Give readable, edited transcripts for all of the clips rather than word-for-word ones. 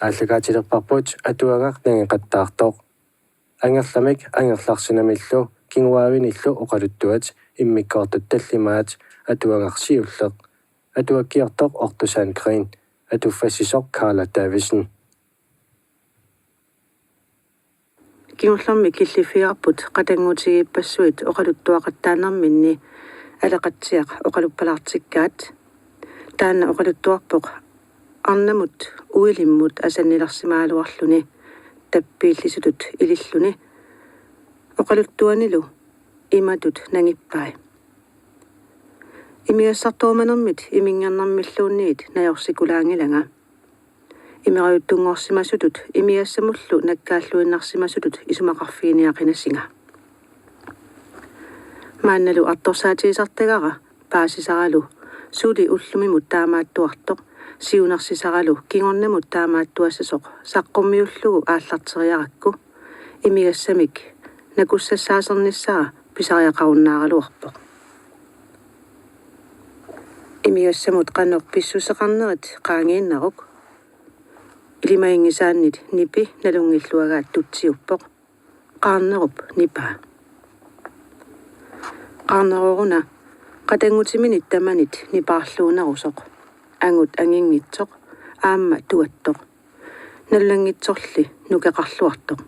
ааллагаатилерпарпут атуагақ нангеқаттаартоқ ангерламик ангерларсинамиллу кингуаавиниллу оқалуттуат иммиккоортут таллимаат атуагаарсиуллеқ атуаккиортоқ ортусаан грин атуффассисоқ Карла Дависен кингуллэрми киллифиарпут қатангутигиппассуит оқалуттуақаттаанерминни алеқатсиақ оқалуппалаартиккаат таана оқалуттуарпоқ арнамут уилиммут асанниларсимаалуарлуни таппииллисутут илиллуни оқалуттуанилу иматут нангиппай имиассартууманермит имингернэрмиллуунниит наёрсикулаангилага имериуттунгорсимасутут имиассамуллу наккааллуиннарсимасутут исумақарфииниақинасинга маанналу арторсаатигисартагара паасисаралу сули уллумимут таамааттуартоқ сиунарсисаралу кингорнамут таамааттуассасоқ саққуммиуллугу ааллартериаракку имигассамик накуссассаасерниссара писариақаруннааралуарпоқ имигассамут қаннеқ писсусеқарнерит qaangiinnaruq илимаингисааннит нипи налунгиллуагаат тутсиуппоқ qaarnerup нипаа qaarneruuna qatangutiminit tamanit nipaarluunarusоq анgut ангингитсоq аама туаттоq наллангитсорли нукеқарлуартоq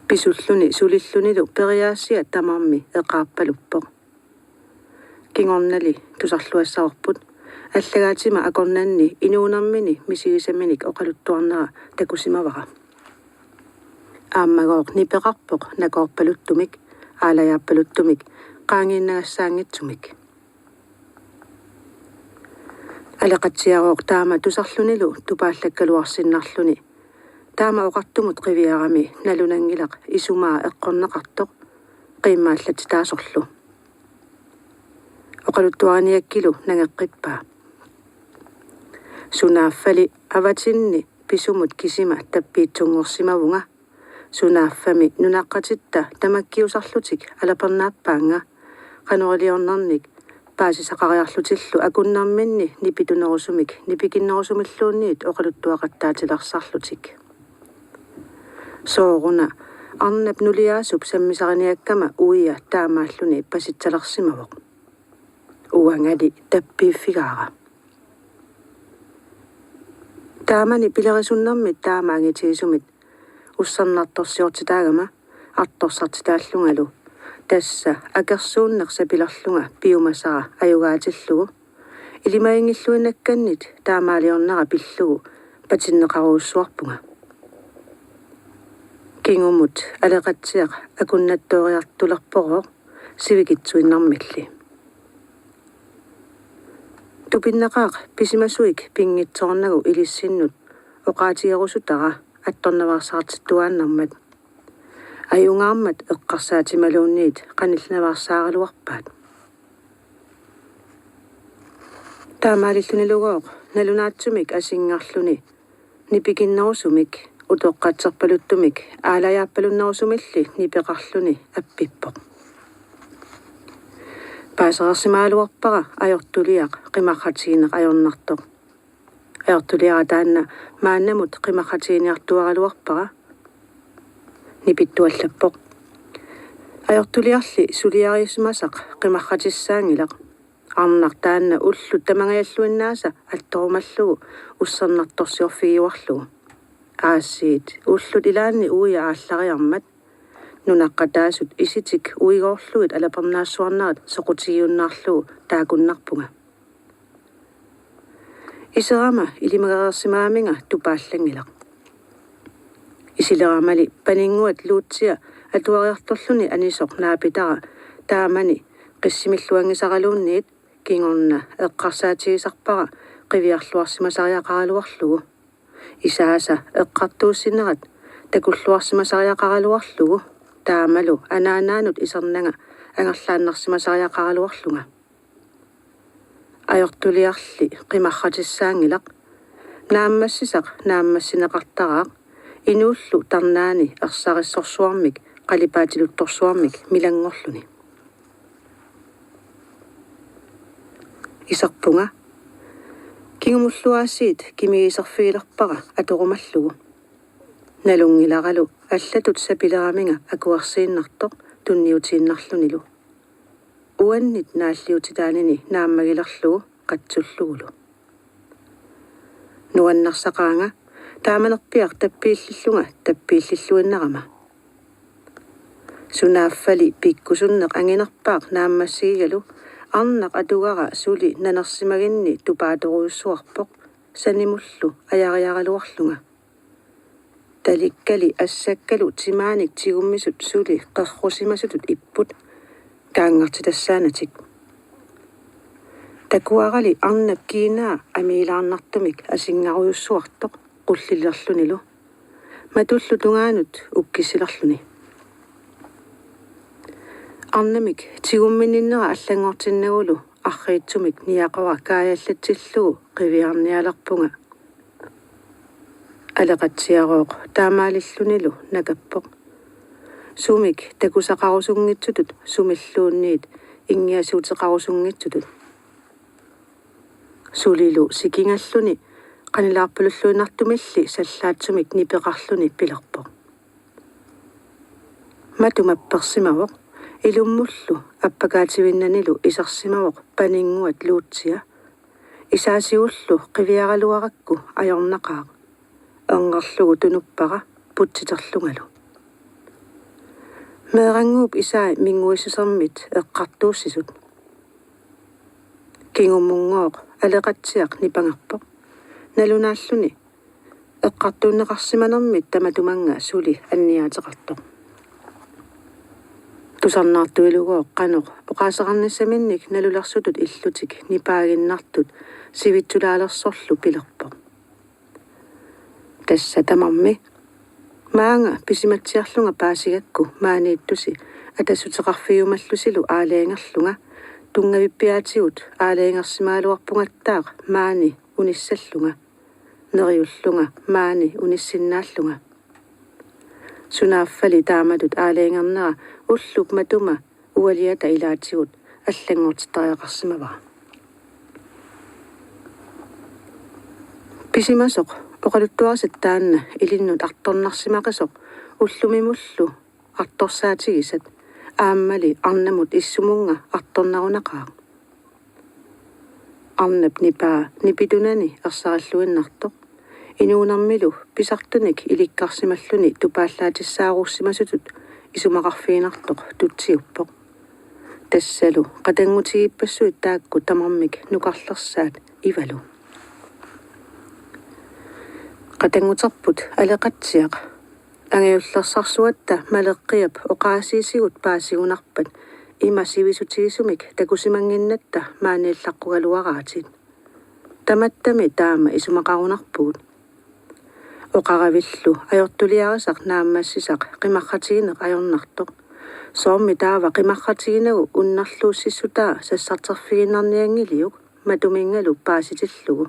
писуллуни сулиллунилу периаассиа тамарми эқарпалуппоq кингорнали тусарлуассаорпут аллагаатима акорнанни инуунэрмини мисигисаминик оқалуттуарнера такусимавара ааммагооқ нипеқарпоқ накоорпалуттумик аалаяаппалуттумик qaangiinnaгассаангитсумик алеқатсиарооқ таама тусарлунилу тупааллаккалуарсиннарлуни таама оқартумут қивиарами налунангилақ исумаа эққорнеқартоқ қиммааллати таасорлу оқалуттуаниаккилу нагеққиппаа сунааффали аватинни писумут кисима таппиитсунгорсимавунга сунааффами нунаққатитта тамаккиусарлутик алапернааппаанга qanoriornernik paasisaqariarlutилlu акуннарминни нипитунерусумик нипикиннерусумиллуунниит оқалуттуақаттаатиларсарлутик сооруна арнап нулиаасуп саммисариниаккама уия таамааллуни паситсалерсимавоқ уангали таппииффигаара таамани пилерисуннэрмит таамаангитигисумит уссернарторсиортитаагама арторсартитааллунгалу тасса акерсууннерса пилерлунга пиумасара аюгаатиллугу илимаингиллуинакканнит таамаалиорнера пиллугу патиннеқаруussуарпунга кингумут алеқатсиақ акуннаттоориартулерпороо сивикитсуиннармилли тупиннеқаақ писимасуик пингитсоорнагу илиссиннут оқаатигерусутара атторнаварсаартиттуааннармат аюнгаармат эққарсаатималуунниит қаниллнаварсааралуарпаат таамаалиллунилугооқ налунаатсумик асингарлуни нипикиннерусумик утоққатсерпалуттумик аалаяаппалуннерусумилли нипеқарлуни аппиппоқ паасерсимаалуарпара ajortuliaq qimaqatigineq ajornartoq ajortuliara taanna maannamut qimaqatigineartuaraluarpara nipittuallappoq ajortuliarli suliariisumasaq qimaqatissaangilaq arnar taanna ullu tamangajalluinnaasa attorumallugu ussernartorsiorfigiuarlugu aassiit ullut ilaanni uia aallariarmat nunaqqataasut isitik uigoorluit alapernaassuarnaat soqutigiunnaarlugu taakunnarpunga iserama ilimagareersimaaminga tupaallangilaq isileramali paninguat luutsia atuariartorluni anisoq naapitara taamani qissimilluangisaraluunniit kingorna eqqarsaatigisarpara qiviarluarsimasariaqaraluarlugu isaasa eqqartuussinnerat takulluarsimasariaqaraluarlugu taamalu anaanaanut isernanga angerlaannarsimasariaqaraluarlunga ajortuliarli qimarratissaangilaq naammassisaq naammassineqartaraaq inuullu tarnaani ersarissorsuarmik qalipaatiluttorsuarmik milangorluni isarpunga Kingumulluaasiit kimigiserfiilerpara atorumallugu. Nalungilaralu allatut sapileraminga akuarsiinnartoq tunniutiinnarlunilu. Uannit naalliutitaanini naammagilerlugu qatsullugulu. Nuannarsaqaanga taamanerpiaq tappiillillunga tappiillilluinnarama. Sunaaffali pikkusunneq anginerpaaq naammassiigalu arnaq atugara suli nanersimaginni tupaatoruyussuarpoq sanimullu ajariaraluarlunga. Talikkali assakkalu timaanik tigummisut suli qerrusimasutut ipput kaangartitassaanatik. Takuarali arnap kiinaa amiilaarnartumik asingaruyussuartoq qullillerlunilu. Matullutungaanut ukkissilerluni. Arnamik tigumminninnera allangortinnagulu arriitsumik niaqora kaajallatsillugu qiviarnialerpunga. Aleqatsiarooq taamaalillunilu nakappoq. Sumik takusaqarusunngitsutut sumilluunniit ingiasuuteqarusunngitsutut. Sulilu sikingalluni qanilaarpululluinartumilli sallaatsumik nipeqarluni pilerpoq. Matumappersimawoq ilummullu appakaativinnanilu isarsimawoq paninguat luutsia. Isaasiullu qiviaraluarakku ajornaqaaq. Angerlugu tunuppara putsiterlungalu. Meeranguup isaai minguissusermit eqqartuussisut. Kingumungooq aleqatsiaq nipangarpoq. Nalunaalluni eqqartuunneqarsimanermit tamatumanga suli anniaateqartoq. Tusarnaartuilugooq qanoq oqaaseqarnissaminnik nalulersutut illutik nipaaginnartut sivitsulaalerssorlu pilerpoq. Tässä tamarmi maanga pisimatsiarlunga paasigakku maaniittusi atassuteqarfiumallusilu aaleangerlunga tungavippiaatigut aaleangersimaaluarpungattaaq maani unissallunga neriullunga maani unissinnaalunga. Sunaaffali taamatut aaleangernera ulluk matuma ualiata ilaatigut allangortitariaqarsimavaa. Pisimasoq oqaluttuarsit taanna ilinnut artornarsimaqisoq ullumimullu artorsaatigisat aammali arnamut issumunga artornarunaqaaq. Arnap nipaa nipitunani ersaralluinnartoq inuunarmilu pisartunik ilikkarsimalluni tupaallaatissaaruussimasutut isumaqarfiinartoq tutsiuppoq. Tassalu qatangutigipassuit taakku tamarmik nuqarlersaat ivalu. Qatanguterput aleqatsiaq angiullersaarsuatta maleqqiap oqaasiisigut paasigunarpat ima sivisutigisumik takusimanginnatta maaniillaqquggaluaraatit. Tamattami taama isumaqarunarpugut. Oqaravillu ajortuliarisaq naammassisaq qimarratigineq ajornartoq. Soormi taava qimarratiginagu unnarluussissutaa sassarterfiginnarniangiliuk matumingalu paasitillugu.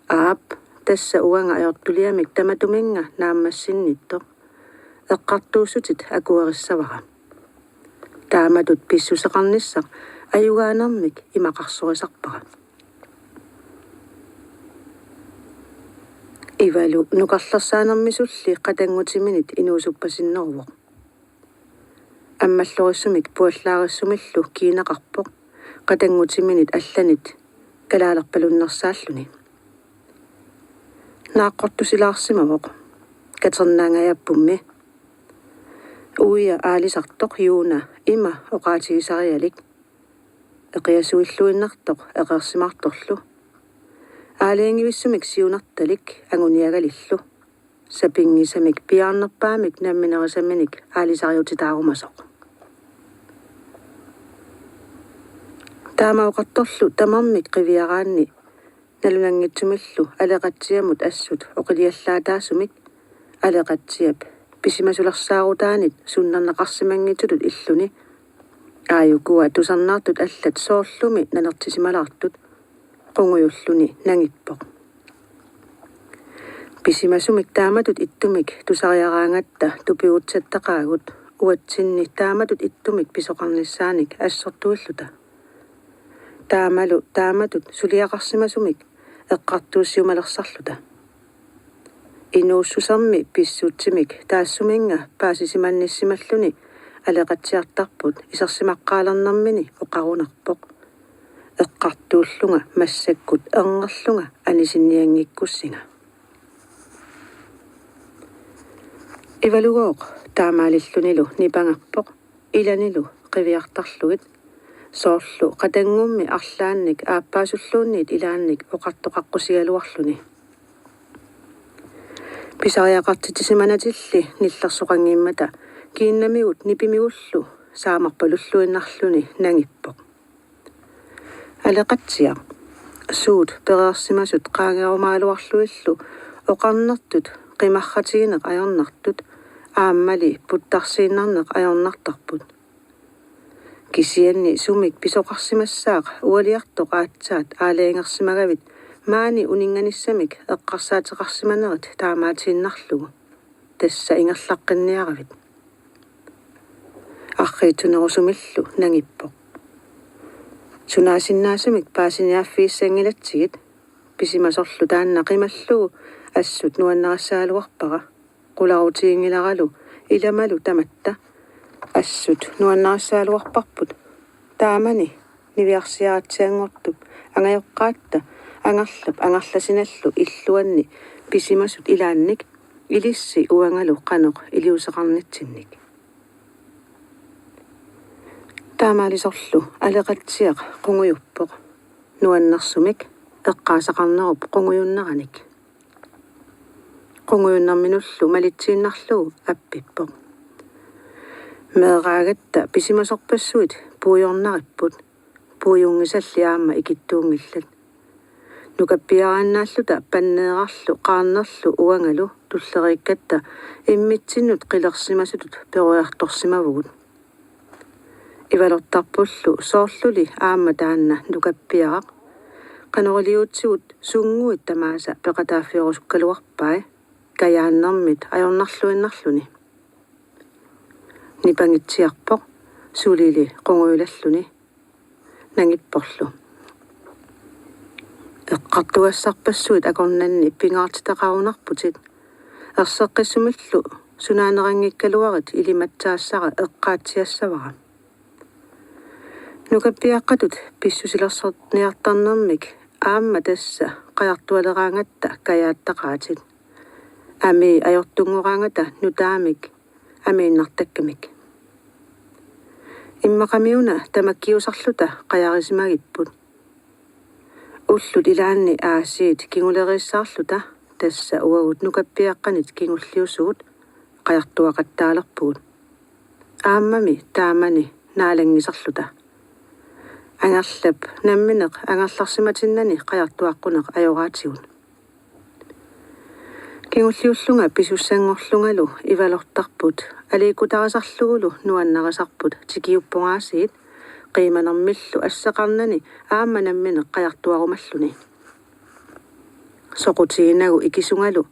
Aap tässä uanga ajortuliamik tamatuminga naammassinnittoq. Eqqartuussutit akuerissavara. Taamatut pissuseqarnissaq ajugaanermik imaqarsorisarpara. Ivalu nuqarlersaanermisulli qatanngutiminit inuusuppasinneruvoq. Аммаллорissumik puallaarisumillu kiinaqarpoq qatanngutiminit allanit kalaalerpalunnersaalluni. Naaqqortusilaarsimavoq katernaangajappummi. Uia aalisartoq yuuna ima oqaatigisarialik. Eqiasuilluinnartoq eqersimartorlu. Aaleangivissumik siunartalik anguniagalillu. Sapingisamik piarnerpaamik namminerisaminik aalisariutitaarumasoq. Taamauqartorlu tamarmik qiviaraanni nalunangitsumillu aleqatsiamut assut oqiliallaataasumik aleqatsiap pisimasulersaarutaanit sunnarnaqarsimangitutut illuni aayukua tusarnaartut allat soorlumi nanertisimalaartut qungujulluni nangippoq. Pisimasumik taamatut ittumik tusariaraangatta tupiutsattaqaagut uatsinni taamatut ittumik pisoqarnissaanik assortuilluta. Taamatut suliaqarsimasumik эққартуussiумалерсарлута инуuссусарми писсуутсимик таассуминга паасисиманниссималлуни алеқатсиартарпут исерсимаққаалернэрмини оқарунарпоқ эққартууллунга массаккут ернерлунга анисинниангиккуссинга ивалугооқ таамаалиллунилу нипангарпоқ иланилу қивиартарлугит соорлу қатангумми арлаанник ааппаасуллуунниит илаанник оқартоқаққусигалуарлуни писариақартитисиманатилли ниллерсоқангииммата кииннамигут нипимигуллу саамарпалуллуиннарлуни нангиппоқ алеқатсиа суут переерсимасут qaangerumaluarluillu oqarnertut qimarratigineq ajornartut aamali puttarsiinnarneq ajornartarput kisianni sumik pisoqarsimassaaq ualiartoq aatsaat aaleengersimagavit maani uninganissamik eqqarsaateqarsimanerit taamaatiinnarlugu tassa ingerlaqqinniaravit арриитунерусумиллу нангиппоқ сунаассиннаасумик паасиниаффииссангилатсигит писимасорлу таанна қималлугу ассут нуаннерассаалуарпара qulaarutiingilaralu ilamalu tamatta assut nuanneрассаалуарпарпут таамани нивиарсиаратсиангортуп ангаёққаатта ангарласиналлу иллуанни писимасут илаанник илисси уангалу қаноқ илиусеқарнитсинник таамаалисорлу алеқатсиақ қунгуйуппоқ нуаннерсумик эққаасақарнеруп қунгуйуннераник қунгуйуннарминуллу малитсииннарлугу аппиппоқ меэраагатта писимасорпассуит пуйорнариппут пуйунгисалли аама икиттуунгиллат нукаппиарааннааллута паннеэрарлу қаарнерлу уангалу туллериккатта иммитсиннут қилерсимасутут перуярторсимавгут ивалортарпуллу соорлули аама таанна нукаппиарaq qanoriluutsiguut suunguit tamaasa peqataafiorusukkaluarpai kayaannermit ajornarluinnarluni nipangitsiarpoq sulili qunguilalluni nangipporlu eqqartugassarpassuit akornanni pingaartitaqarunarputit erseqqissumillu sunaanerangikkaluarit ilimatsaassara eqqaatsiassavara nukappiaqqatut pissusilersorniartarnermik aamma tassa qajartualeraangatta kayaattaqaatit ami ajortungoraangata nutaamik amiinnartakkamik иммақамиуна тамаккиусарлута қаярисимагиппут уллут илаанни аасиит кигулериссаарлута тасса уагут нукаппиаққанит кигуллиусуут қаяртуақаттаалерпугут ааммами таамани наалангисарлута ангерлап намминеқ ангерларсиматиннани қаяртуаққунеқ ajораатигут кигуллиуллунга писуссангорлунгалу ивалортарпут аликутарасарлугулу нуаннерасарпут тикиуппунгаасиит қиманермиллу ассеқарнани аама намминеқ қаяртуарумаллуни соқутигинагу икисунгалу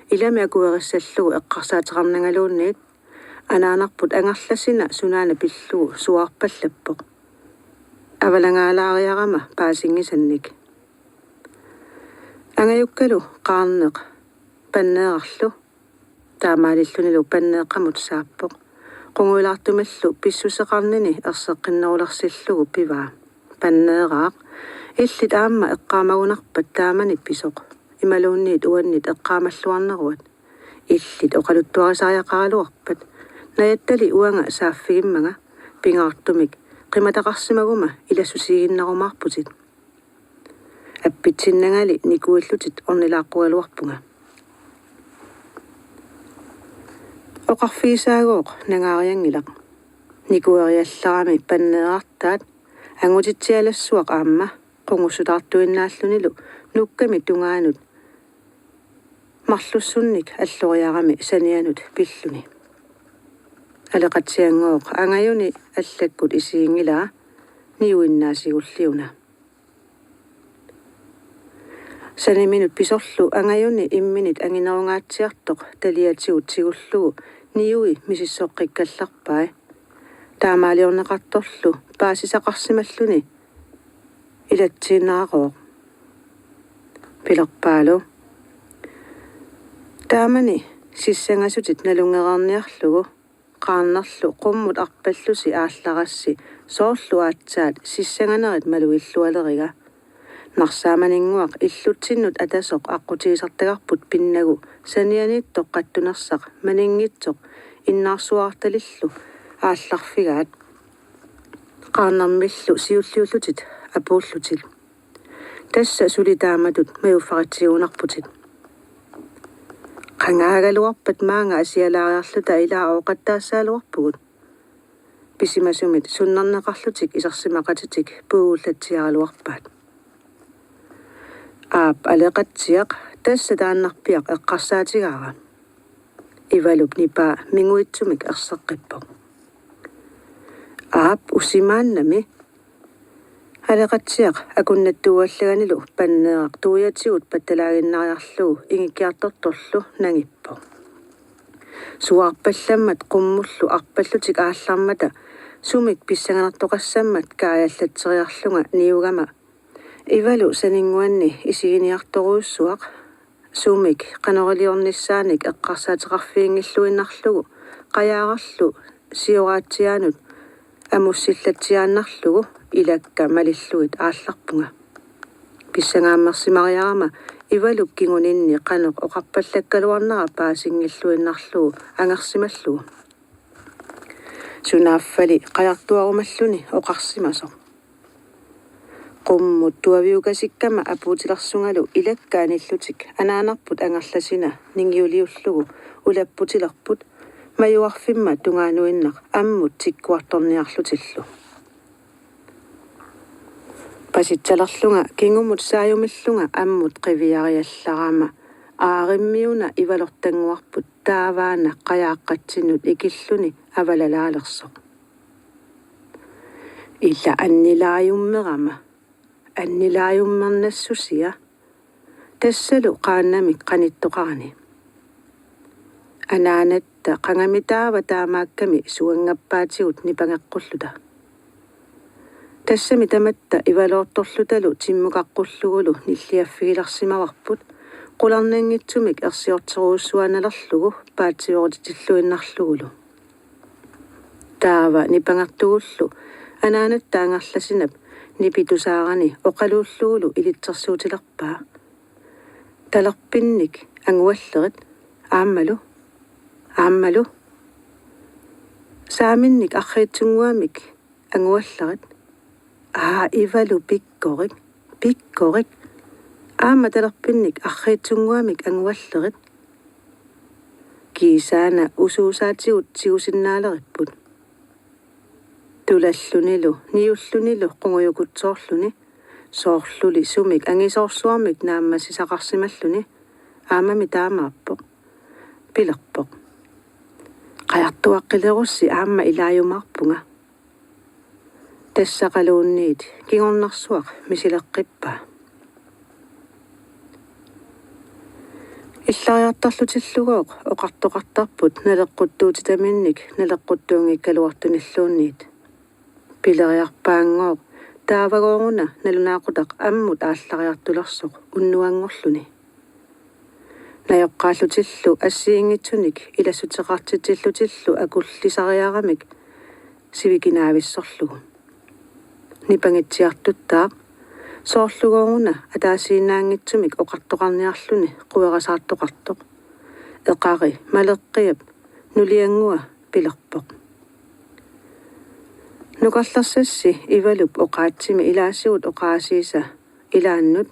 илами акуериссаллугу эққарсаатерарнангалуунниит анаанарпут ангерласина сунаана пиллугу суарпаллаппоқ авалангаалаариарама паасингисанник ангаюккалу қаарнеқ паннеерлу таамаалиллунилу паннеэққамут сааппоқ qunguilaartumallu pissuseqarnini erseqqinnerulерсиллугу пиваа паннеэраақ илlit аама эққаамагунарпат таамани писоқ ималуунниит уаннит эққаамаллуарнеруат илlit оқалуттуарисариақаралуарпат наяттали уанга сааффигиммага пингаартумик қиматақарсимагума илассусигиннерумаарпутит аппитсиннагали никуиллутит орнилааққугалуарпунга оқарфиисаагооқ нагаариангилақ никуериалларами паннеартаат ангутитсиалассуақ аама qungussutaartuinnaallunilу нукками тунгаанут марлуссунник аллориарами санианут пиллуни алеқатсиангооқ ангаюни аллаккут исиингилаа ниуиннаасигуллиуна саниминут писорлу ангаюни имминит ангинерунгаатсиартоқ талиатигут сигуллугу ниуи мисиссоққиккалларпай таамаалиорнеқарторлу паасисақарсималлуни илатсиинаароо Pilerpaalu. Taamani sissangassutit nalungerarniarlugu qaarnarlu qummut arpallusi aallarassi soorlu aatsaat sissanganerit maluillualeriga narsaamaninguaq illutsinut atasoq aqutiisartagarput pinnagu sanianiittoq qattunersaq maningitsoq innaarsuartalillu aallarfigaat qaarnarmillu siulliullutit apuullutil tassa sulitaamatut mayuffaqatsigunarputit qangaagaluarpat maanga asialaariarluta ilaa oqattaassaaluarpugut pisimasumit sunnarneqarlutik isarsimaqatitik puugullatsiaraluarpaat aap aleqatsiaq tassa taannarpiaq eqqarsaatigaara ivalup nipaa minguitsumik erseqqippoq aap usimaannami aleqatsiaq akunnattuuallaganilu panneeq tuuyatigut pattalaaginnariarlugu ingikkiartortorlu nangippoq suarpallammat qummullu arpallutik aallarmata sumik pissanganartoqassammat kaajallatseriarlunga niugama ivalu saninguanni isiginiartoruussuaq sumik qanoriliornissaanik eqqarsaateqarfiingilluinnarlugu qayaararlu sioraatsiaanut amussillatsiaannarlugu ilakka malilluit aallarpunga pissangaammersimariarama ivalup kinguninni qanoq oqarpallakkaluarnera paasingilluinnarlugu angersimallugu sunaaffali qajartuarumalluni oqarsimasoq qummut tuaviukasikkama apuutilarsungalu ilakkaanillutik anaanarput angerlasina ningiuliullugu ulapputilerput mayuarfimma tungaanuinnaq ammut tikkuartorniarlutillu pasitsalerlunga kingumut saayumillunga ammut qiviariallarama aarimmiuna ivalortanguarput taavaana qajaaqqatsinut ikilluni avalalaalersoq illa annilaajummernassуsia tassalu qaannamik qanittoqarani anaanatta qangamitaava taamaakkami suangappaatigut nipangeqqulluta tassami tamatta ivaloortorlutalu timmukaqqulluгулу nilliaffigilarsimavarput qularnangitsumik ersiorteruussuanalerlugu paatsiortitilluinnarlugulu taava nipangertugullu anaanatta angerlasinap nipitusaarani oqaluullugulu ilitsersuutilerpaa talerpinnik anguallerit aammalu saaminnik arriitsunguamik anguallerit ivalu pikkorik aama talerpinnik arriitsunguamik anguallerit kiisaana usuusaatigut siusinnaaleripput tulallunilu niullunilu qunguyukutsoorluni soorluli sumik angisoorsuarmik naammasisaqarsimalluni aamami taamaappoq pilerpoq qajartuaqqilerussi aamma ilaajumarpunga tassaqaluunniit kingornarsuaq misileqqippaa иллариартарлутиллугооқ оқартоқартарпут налеққуттуутитаминник налеққуттуунгиккалуартуниллуунниит пилериарпаангооқ таавагооруна налунаақутақ аммут ааллариартулерсоқ уннуангорлуни наёққааллутиллу ассиингитсуник илассутеқартитиллутиллу акуллисариарамик сивикинаависсорлугу нипангитсиартуттаақ соорлугооруна атаасиинаангитсумик оқартоқарниарлуни қуерасаартоқартоқ эқари малеққиап нулиангуа пилерпоқ нукарлерсасси ивалуп оқаатсими илаассигут оқаасииса илааннут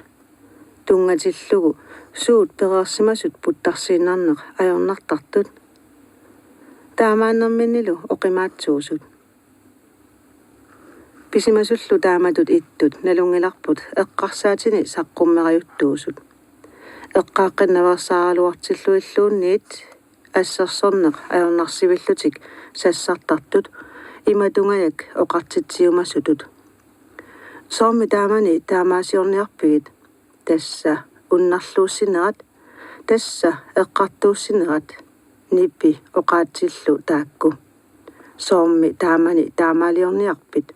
тунгатиллугу суут перерсимасут путтарсииннарнеқ ajornartartut таамааннэрминнилу оқимаатсуусут писимасуллу тааматут иттут налунгиларпут эққарсаатини саққуммериуттуусут эққааққиннаварсааралуартиллуиллуунниит ассерсорнеқ ajornarсивиллутик сассартартут иматунгаяк оқартитсиумассутут соорми таамани таамаасиорниарпигит тасса уннарлууссинерат тасса эққартууссинерат ниппи оқаатсиллу таакку соорми таамани таамаалиорниарпит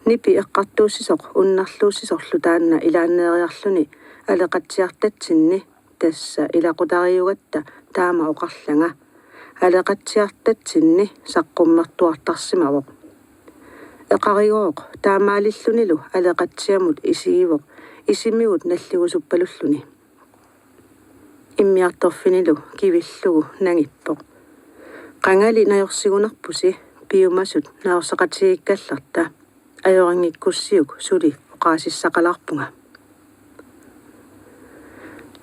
ниппи эққартууссисоқ уннарлууссисорлу таанна илааннеериарлуни алеқатсиартатсинни тасса илақутариугатта таама оқарланга алеқатсиартатсинни саққуммертуартарсимавоқ эқаригооқ таамаалиллунилу алеқатсиамут исигивоқ исимигут наллигусуппалуллуни иммиарторфинилу кивиллугу нагиппоқ қангали наёрсигунарпуси пиумасут наорсақатигиккалларта ajorangikkussiuk suli oqaasissaqalarpunga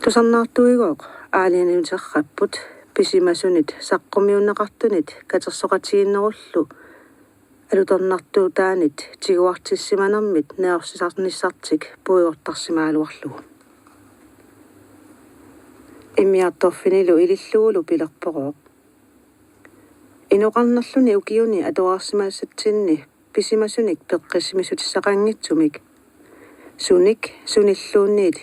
tusarnaartuigooq aalianiuterrapput pisimasunit saqqummiunneqartunit katersoqatiginnerullu alutornartuutaanit tiguartissimanermit neorsisarnissartik puigortarsimaaluarlugu immiartorfinilu ililluulu pilerpoqooq inoqarnerluni ukiuni atoraarsimaasatsinni pisimasunik peqqisimisutissaqanngitsumik sunik sunilluunniit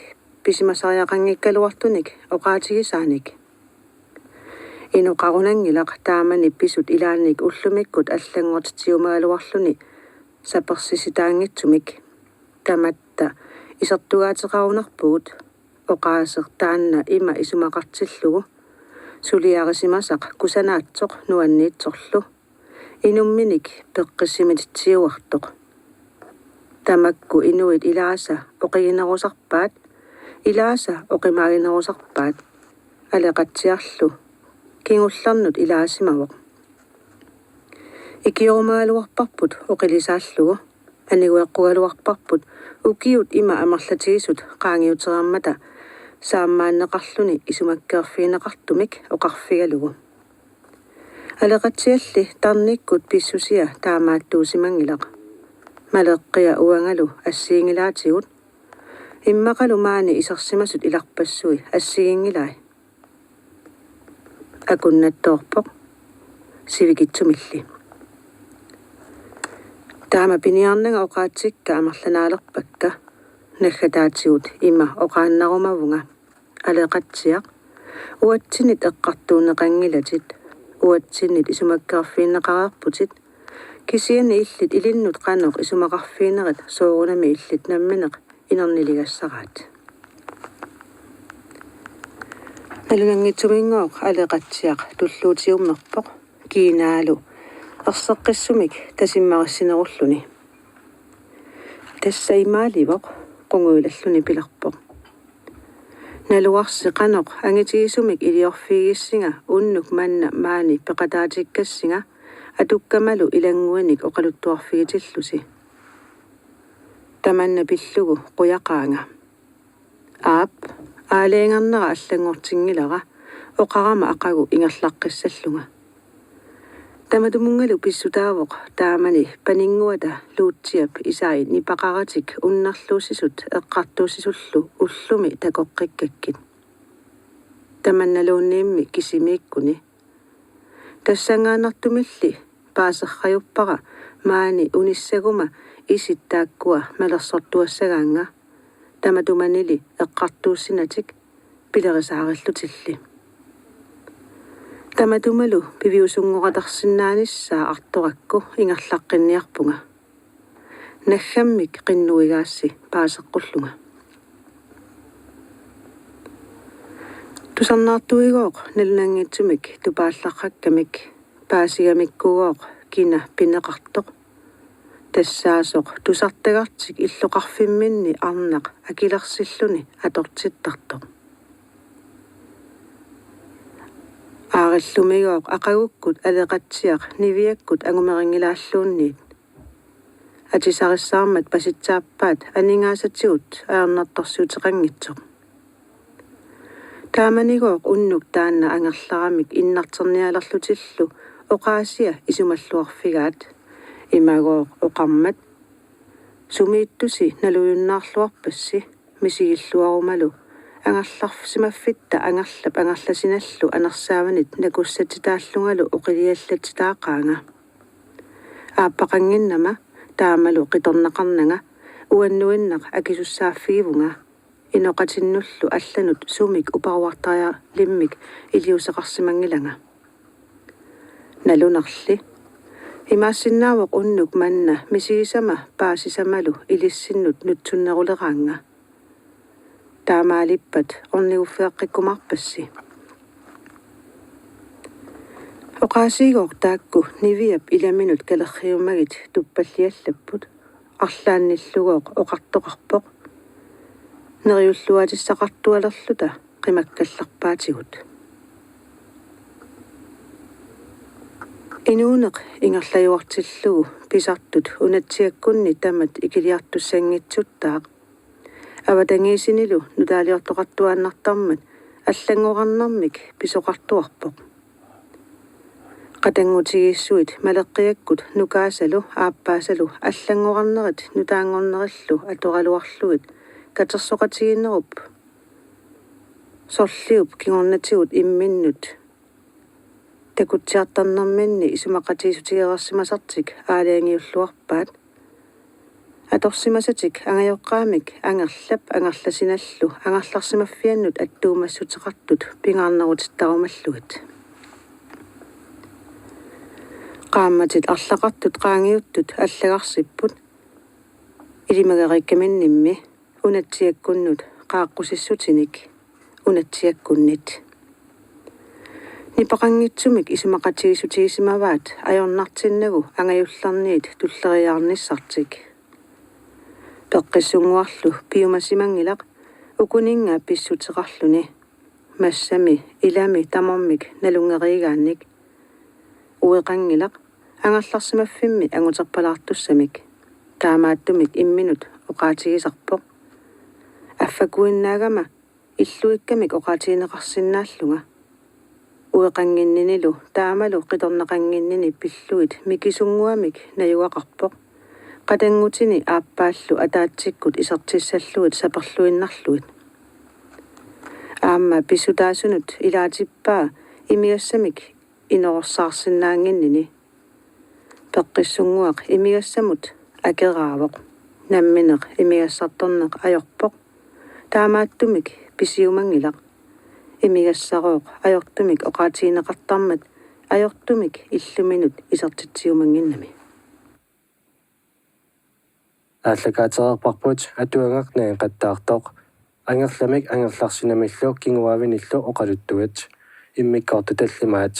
pisimasariaqanngikkaluartunik oqaatigisaanik inoqarunangilaq taamani pisut ilaanik ullumikkut allangortitiumaaluarluni sapersisitaanngitsumik tamatta isertugaateqarunarpugut oqaasertaanna ima isumaqartillugu suliarisimasaq kusanaatsoq nuanniitsorlu inumminik peqqissimititsiuartoq tamakku inuit ilaasa oqiginerusarpaat ilaasa oqimaaginerusarpaat aleqatsiarlu kingullarnut ilaasimavoq ikiorumaaluarparput oqilisaallugu anigueqqugaluarparput ukiut ima amarlatigisut qaangiuteriarmata saammaanneqarluni isumakkeerfiineqartumik oqarfigalugu алеқатсиалли тарниккут писсусиа таамааттуусимангилақ малеққиа уангалу ассиингилаатигут иммақалу маани исерсимасут иларпассуи ассигингилай акуннатторпоқ сивикитсумилли таама пиниарнага оqaатсикка амерланаалерпакка наггатаатигут има оqaannарумавунга алеқатсиақ уатсинит эққартуунеқангилатит уатсиннит исумаккаарфииннеқараарпутит кисиани иллит илиннут қаноқ исумақарфиинерит соорунами иллит намминеқ инернилигассараат налунгангитсумингооқ алеқатсиақ туллуутиуммерпоқ киинаалу ерсеққиссумик тасиммариссинеруллуни тассаимааливоқ қунгуилаллуни пилерпоқ налуарси қаноқ ангитигисумик илиорфигиссинга уннук манна маани пеқатаатиккассинга атуккамалу илангуаник оқалуттуарфигитиллуси таманна пиллугу қуяқаанга аап аалеангернера аллангортингилара оқарама ақагу ингерлаққиссаллунга таматумунгалу писсутаавоқ таамани панингуата луутсиап исаи нипақаратик уннарлуусисут эққартуусисуллу уллуми такоққиккаккит таманналуунниимми кисимииккуни тассангаанартумилли паасерраюппара маани униссагума иситтааккуа малерсортуассагаанга таматуманили эққартууссинатик пилерисаариллутилли таматумалу пивиусунгоқатарсинааниссаа арторакку ингерлаққинниарпунга наггаммик қиннуигаасси паасеққуллунга тусарнаартуигооқ налунангитсумик тупааллаққаккамик паасигамиккугооқ кина пинеқартоқ тассаасоқ тусартагартик иллоқарфимминни арнақ акилерсиллуни атортиттартоқ аариллумигооқ ақагуккут алеқатсиақ нивиаккут агумерингилааллуунниит атисариссаармат паситсааппаат анингаасатсигут аернартарсуутеқангитсоқ тааманигооқ уннук таанна ангерларамик иннартерниалерлутиллу оқаасиа исумаллуарфигаат имагооқ оқармат сумииттуси налуйуннаарлуарпасси мисигиллуарумалу ангерларсимаффитта ангерлап ангерласиналлу анерсааванит накуссатитааллунгалу оқилиаллатитаақаанга ааппақангиннама таамалу қиторнеқарнага уаннуиннақ акисуссааффигивунга иноқатиннуллу алланут сумик упаруартариа лиммик илиусеқарсимангилага налунарли имаассиннаавоқ уннук манна мисигисама паасисамалу илиссиннут нутсуннерулераанга таамаалиппат орнигуффеэккиккумарпасси оқаасигоор таакку нивиап иламинут калерриумагит туппаллиаллаппут арлаанниллугоо оқартоқарпоқ нериуллуатиссақартуалерлута қимаккалларпаатигут инуунеқ ингерлаюартиллугу писартут унатсиаккунни тамат икилиартуссангитсуттаақ аватангиисинилу нутаалиортоқартуааннартармат аллангоқарнармик писоқартуарпоқ qatangutigissuit maleqqiakkut nukaasalu aappasalu allangorarnerit nutaangornerillu atoraluarluit katersoqatiginnerup sorliup kingornatigut imminnut takutsiartarnerminni isumaqatiisutigerersimasartik aalaangiulluarpaat atorsimasatik angajoqqaamik angerlap angerlasinallu angerlarsimaffiannut attuumassuteqartut pingaarnerutittarumalluit qaammatit арлақартут qaangiuttut аллагарсиппут илимагариккаминнимми унатсиаккуннут qaаққусиссутиник унатсиаккуннит нипақангитсумик исумақатигисутигисимаваат ajornartinnagу ангаюлларниит туллериаарниссартик пеққиссунгуарлу пиумасимангилақ укунингаа писсутеқарлуни массами илами тамармик налунгеригаанник уеқангилақ ангерларсимаффимми ангутерпалаартуссамик таамааттумик имминут оқаатигисарпоқ аффакуиннаагама иллуиккамик оқаатигинеқарсинааллунга уеқангиннинилу таамалу қиторнеқангиннини пиллуит микисунгуамик наюақарпоқ qatangutini aappaallu ataatsikкут исертиссаллуит саперлуиннарлуит аама писутаасунут илаатиппаа имигассамик инорсаарсинаангиннини пеққиссунгуақ имигассамут акераавоқ намминеқ имигассарторнеқ ajorpoq таамааттумик писиумангилақ имигассарооқ ajortumik оқаатигинеқартармат ajortumik иллуминут исертитсиумангиннами ааллакаатерерпарпут атуангақнаа қаттаартоқ ангерламик ангерларсинамиллу кингуавиниллу оқалуттуат иммиккаорту таллимаат